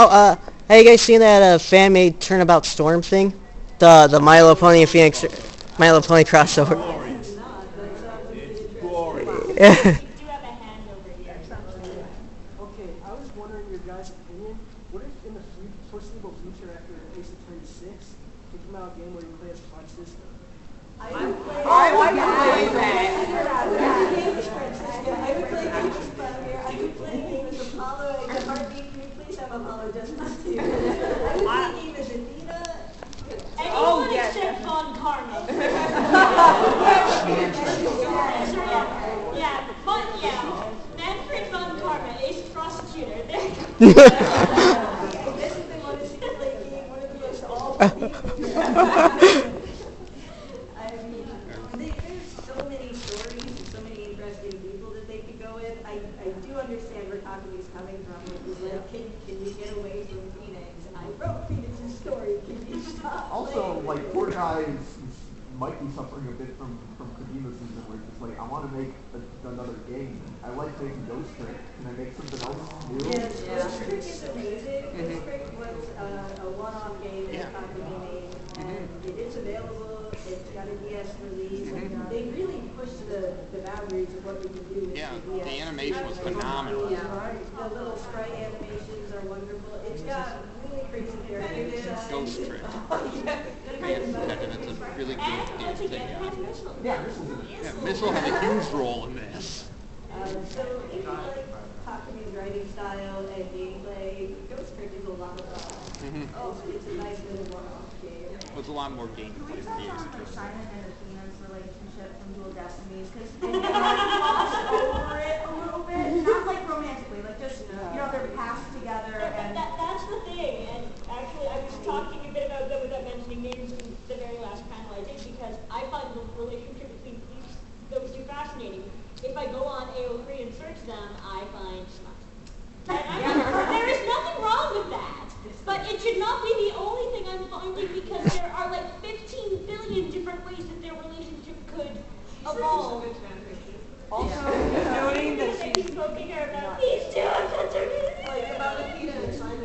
Oh, have you guys seen that fan-made Turnabout Storm thing? The My Little Pony and Phoenix, My Little Pony crossover. Glorious. It's glorious. Yeah. We do have a hand over here. Okay, I was wondering your guys' opinion. What if in the foreseeable future, after Ace Attorney 6, they come out a game where you play as Fudge System? I would play that. I would play I would play a game as Apollo. And Heartbeat, can you please have Apollo just not to? I would play a game as Athena. Anyone except Von Carmen. Yeah, but yeah, Manfred Von Carmen, ace prosecutor. There you go. This is the one who's like one of the most awful. I mean, there's so many stories and so many interesting people that they could go with. I do understand where Takaki's coming from. It's like, can you get away from Phoenix? I wrote Phoenix's story. Can you stop? Also, like, poor guys might be suffering a bit from Kojima's season where it's just like, I want to make another game. I like making Ghost Trick. Can I make something else new? Yes, Ghost Trick is amazing. Ghost Trick was a one-off game that Takaki made, and it is available. It's got a DS release. They really pushed the boundaries of what we can do with the DS. The animation was phenomenal. Yeah, the little sprite animations are wonderful. It's got really crazy characters. Ghost Trick. Man, That's a really good Once thing. again, has Missile. Yeah, Missile had a huge role in this. So if you like Takaki's writing style and gameplay, Ghost Trick is a lot of fun. It's a nice little one-off game. It was a lot more gameplay than the Ace Attorney. Simon and Athena's relationship from Dual Destinies, because they glossed over it a little bit, not like romantically, like just their past together and. That's the thing, and actually I was talking a bit about that without mentioning names in the very last panel I did, because I find the relationship between those two fascinating. If I go on AO3 and search them, I find smut. There is nothing wrong with that, but it should not be the only thing I'm finding, because there are like 15 billion different ways that their relationship could evolve. Also, noting that she's smoking her about these two. like about Athena and Simon.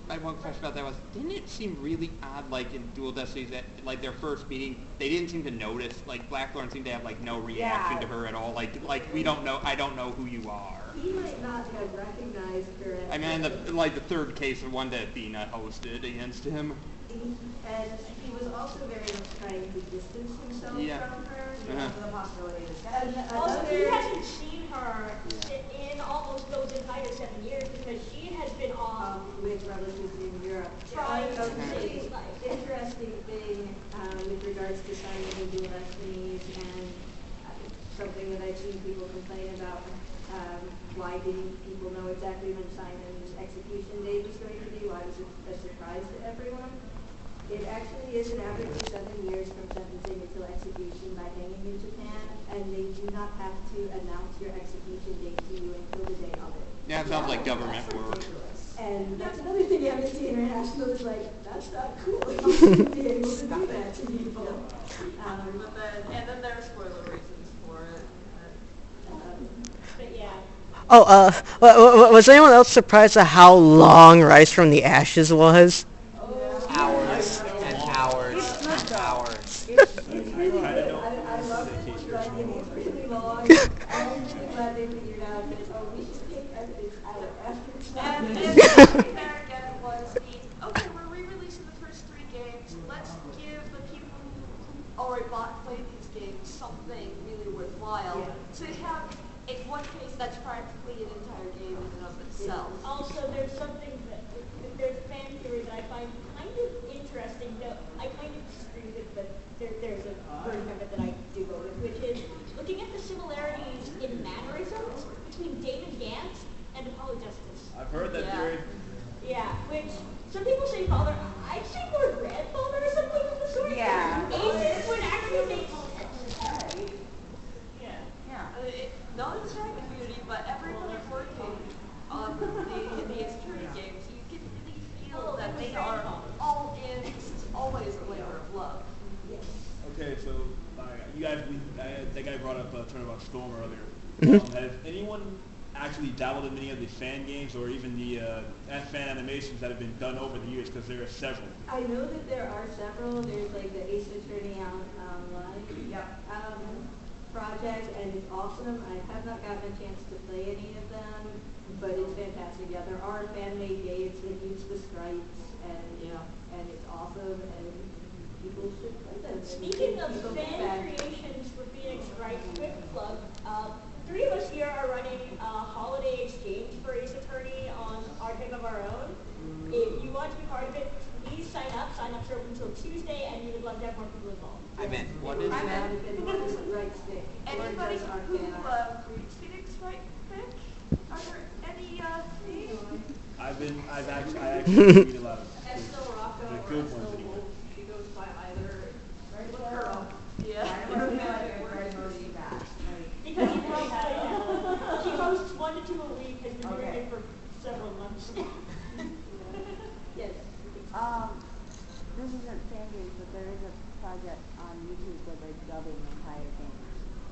My one question about that was, didn't it seem really odd, like in Dual Destinies, that like their first meeting, they didn't seem to notice, like Blackthorn seemed to have like no reaction to her at all, like we don't know, I don't know who you are. He might not have recognized her. I mean, the third case, the one that Athena hosted against him. And he was also very much trying to distance himself from her. The possibility of this. Also, he hasn't seen her in almost those entire 7 years, because she has been on with relatives in Europe. trying to A save really his life. interesting thing with regards to Simon and Dual Destinies, and something that I've seen people complain about. Why didn't people know exactly when Simon's execution date was going to be? Why was it a surprise to everyone? It actually is an average of 7 years from sentencing until execution by hanging in Japan, and they do not have to announce your execution date to you until the day of it. Yeah, it sounds like government work. And that's another thing Amnesty International is like, that's not cool. You shouldn't be able to do that to people. And then there are spoiler reasons for it. But yeah. Was anyone else surprised at how long Rise from the Ashes was? Hours and hours and hours. It's really good. I love it. It's really long. I'm really glad they figured out that, we should take evidence out after it's done. And there again was okay, we're re-releasing the first 3 games. Let's give the people who already played these games something really worthwhile. To have in one case that's practically an entire game in and of itself. Also, there's something there's fan theory that I find kind of interesting, though I kind of disagree with it, but there's a version of it that I do go with, which is looking at the similarities in mannerisms between David Gantz and Apollo Justice. I've heard that theory. Yeah, which some people say father, I'd say more grandfather or something of the sort. Yeah. Aces would actually make sense. Not in Dragon Community, but every other board game on the Extreme games, you can really feel that they are all in. It's always a labor of love. Okay, so you guys, I think I brought up Turnabout Storm earlier. Has anyone actually dabbled in any of the fan games or even the fan animations that have been done over the years? Because there are several. I know that there are several. There's like the Ace Attorney Online project, and it's awesome. I have not gotten a chance to play any of them, but it's fantastic. Yeah, there are fan-made games that use the sprites, and it's awesome, and people should play them. Speaking of fan creations for Phoenix Wright, quick plug. 3 of us here are running a holiday exchange for Ace Attorney on our Pick of Our Own. If you want to be part of it, please sign up. Sign-ups are open until Tuesday, and we would love to have more people involved. I'm in. What is that? If anyone doesn't write stick. Anybody Or does our who fan art. reads Phoenix Wright pick? Are there any names? I actually read a lot of Estelle Rocco the or good Estelle ones anyway. Wolf. She goes by either. Look her up. Yeah. Because he posts, he posts 1 to 2 a week, has been doing it for several months. Yes. This isn't fan games, but there is a project on YouTube where they're dubbing entire games.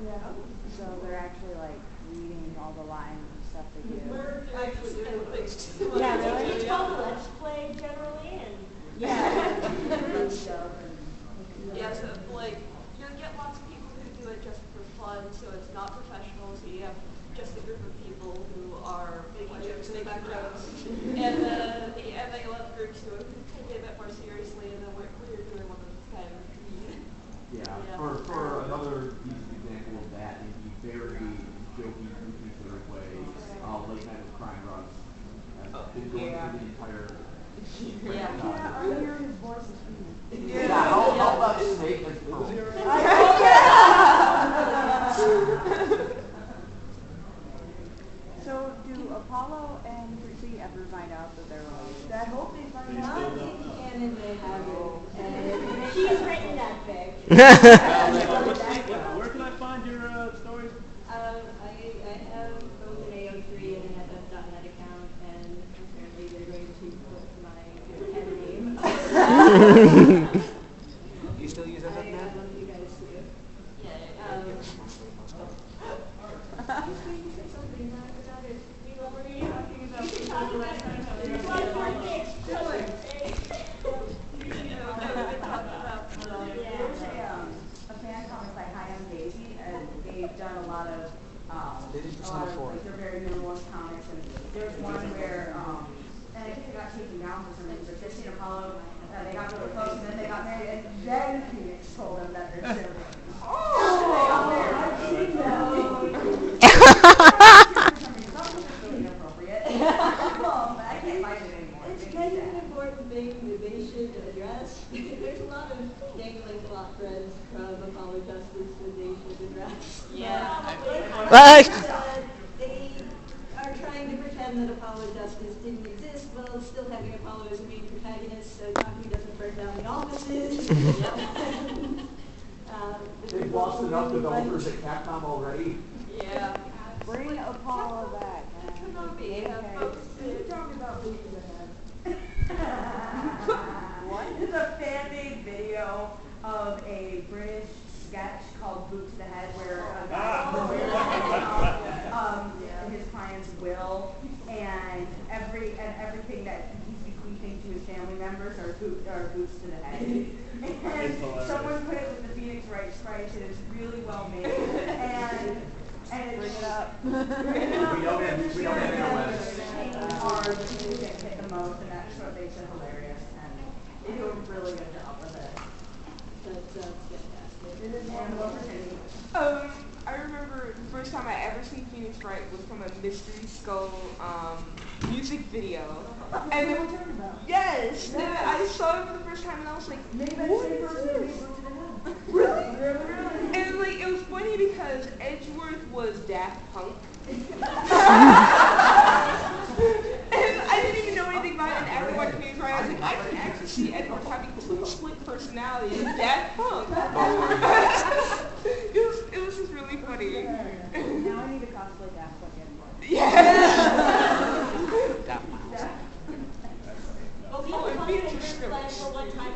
Yeah. So they're actually like reading all the lines and stuff they do. We're actually doing things too. Yeah, really? It's called Let's Play generally, and Yeah, so like you'll get lots of people who do it just for fun, so it's not professional. So you have just a group of people who are making jokes in the background, and then you'll have groups who take it a bit more seriously, and then we're doing one of those kind of. Yeah. For another decent example of that, in the very jokey, goofy sort of way, Late Night with Crime Runs has been going through the entire. I hear his voice is human. Yeah. How about Snake as Pearl? So do Apollo and Chrissy ever find out that they're related? I hope they find out. Not in canon they haven't. And she's written that fic. Where can I find your stories? I have both an AO3 and an FF.net account, and apparently they're going to put my pen name. You still use I FFnet? love you guys too. You said something, I forgot it. What were you talking about? You talking about It's like birthday explode. There's a fan comic by Hi, I'm Daisy, and they've done a lot of like, they're very minimalist comics, and there's one where, and I think they got taken down for some reason, but Chrissy and Apollo, they got really close, and then they got married, and then Phoenix told them that they're siblings. I've seen that. Inappropriate. I can't find it anymore. It's kind of an important thing that they should address. There's a lot of dangling plot threads from Apollo Justice that they should address. They are trying to pretend that Apollo Justice didn't exist while still having Apollo as a main protagonist, so Taki doesn't burn down the offices. They've lost enough developers at Capcom already. Yeah. Bring Apollo back. Konami have both. We're talking about movies ahead. What? It's a fan-made video of a British sketch called Boots the Head, where a guy his client's will, and everything that he's bequeathing to his family members are boots to the head. And someone put it with the Phoenix Wright sprites, and it's really well made. And it's bring it up. We don't have interwebs. Are the people that hit the most, and that's what makes it hilarious. And they do a really good job with it. That's fantastic. And what percentage? I remember the first time I ever seen Phoenix Wright was from a Mystery Skull music video. And then, yes, and I saw it for the first time and I was like, what is this? Really? And like it was funny because Edgeworth was Daft Punk. And I didn't even know anything about it, and everyone Phoenix Wright, I was like, I can actually see Edgeworth having 2 split personalities in Daft Punk. It was just really funny. Now I need to cosplay Daft Punk anymore. Yeah. Well, we have a fun plan for one time.